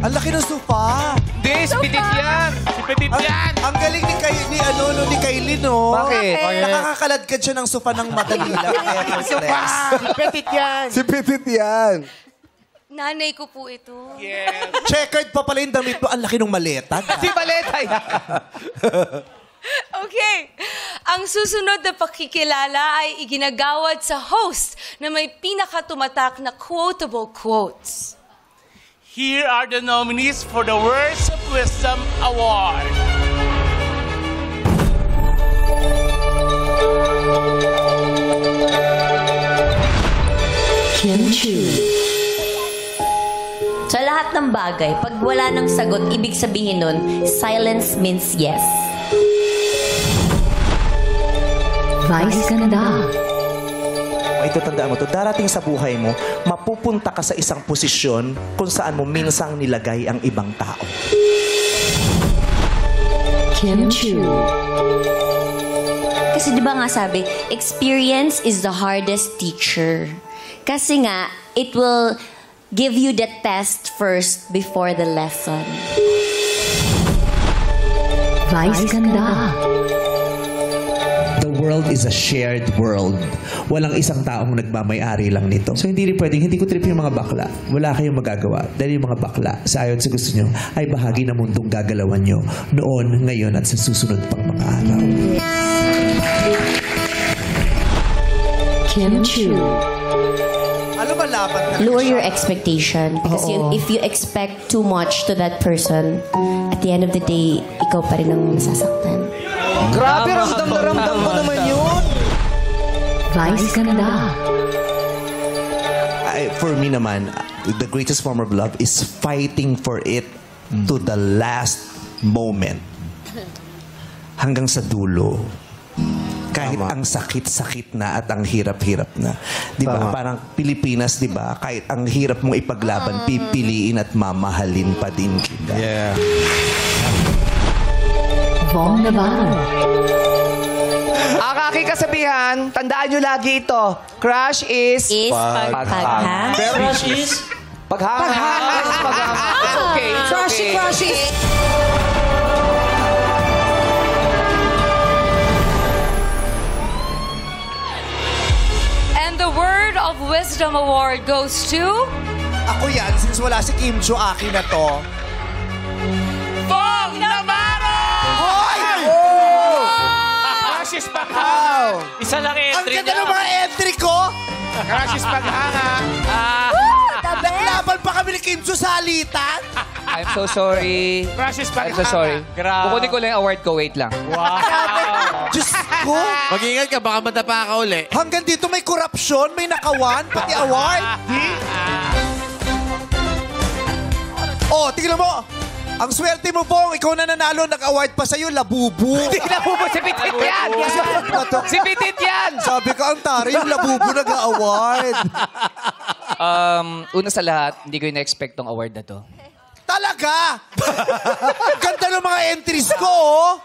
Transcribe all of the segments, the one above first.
Ang laki ng sofa. Hindi, si Petit yan. Si Petit yan. Ang galing ni Kylie, no? Bakit? Nakakaladkad siya ng sofa ng madali lang. Kaya stress. Si Petit yan. Si Petit yan. Nanay ko po ito. Yes. Checkered pa pala yung damit mo. Ang laki ng maleta. Si Baleta yan. Okay. Ang susunod na pakikilala ay iginagawad sa host na may pinakatumatak na quotable quotes. Here are the nominees for the Words of Wisdom Award. Kim Chu. Sa lahat ng bagay, pag wala ng sagot, ibig sabihin nun, silence means yes. Vice Ganda. Ay, tandaan mo to. Darating sa buhay mo, mapupunta ka sa isang posisyon kung saan mo minsang nilagay ang ibang tao. Kim Chu. Kasi di ba nga sabi, experience is the hardest teacher. Kasi nga, it will give you the test first before the lesson. Vice Ganda. The world is a shared world. Walang isang taong nagmamay-ari lang nito. So hindi rin pwedeng, hindi ko trip yung mga bakla. Wala kayong magagawa. Dahil yung mga bakla, sa ayon sa gusto nyo, ay bahagi ng mundong gagalawan nyo noon, ngayon, at sa susunod pang mga araw. Kim Chu. Ano ba laban? Lower your expectation. Because if you expect too much to that person, at the end of the day, ikaw pa rin ang masasaktan. Grabe, ramdam na ramdam ko naman yun. Vice Ganda. For me naman, the greatest form of love is fighting for it to the last moment. Hanggang sa dulo. Kahit ang sakit-sakit na at ang hirap-hirap na. Di ba? Parang Pilipinas, di ba? Kahit ang hirap mong ipaglaban, pipiliin at mamahalin pa din kita. Yeah. Vom Navarro. Ang aking kasabihan, tandaan nyo lagi ito. Crush is... Paghanga. Crush is... Paghanga. It's okay. It's okay. Crush is... And the Word of Wisdom Award goes to... Ako yan, since wala si Kim Chu, akin na to. Bong Navarro! Hoy! Crush is paghanga. Isa lang Ang entry ganda ng mga entry ko! Crush is paghanga. Naglaban pa kami ni Kim Chu sa alitan. I'm so sorry. Crush is I'm paghanga. so sorry. Grabe. Kukunin ko lang yung award ko. Wait lang. Wow. Diyos ko! Mag-ingat ka, baka madapa ka uli. Hanggang dito may korupsyon, may nakawan, pati award. Oh, tingnan mo! Ang swerte mo, Bong, ikaw na nanalo, nag-award pa sa'yo, labubu. Hindi labubo si Petit yan! Si Petit yan! Sabi ka, ang tari, yung labubu nag-award. Una sa lahat, hindi ko na-expect tong award na to. Talaga! Ganda ng mga entries ko, oh!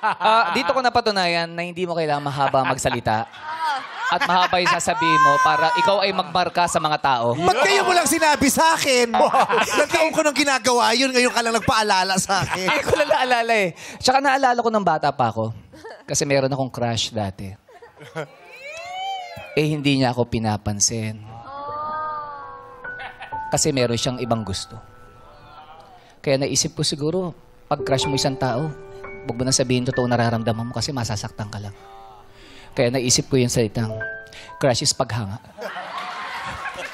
Dito ko napatunayan na hindi mo kailangan mahaba magsalita. At mahaba yung sasabihin mo para ikaw ay magmarka sa mga tao. Ba't kayo mo lang sinabi sa akin? Nagtaon ko nang ginagawa yun, ngayon ka lang nagpaalala sa akin. Hindi ko lang naalala eh. Tsaka naalala ko ng bata pa ako. Kasi meron akong crush dati. Hindi niya ako pinapansin. Kasi meron siyang ibang gusto. Kaya naisip ko siguro, pag crush mo isang tao, huwag mo na sabihin totoo nararamdaman mo kasi masasaktan ka lang. Kaya naisip ko yung salitang, crush is paghanga.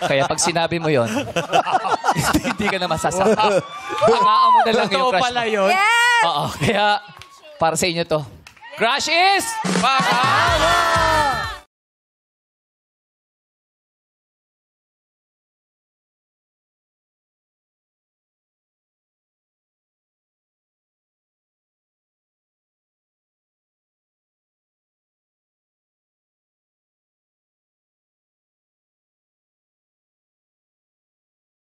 Kaya pag sinabi mo yon, hindi ka na masasaktan. Hangaan mo na lang yung crush mo. Yes! Oo, kaya para sa inyo to. Crush is paghanga!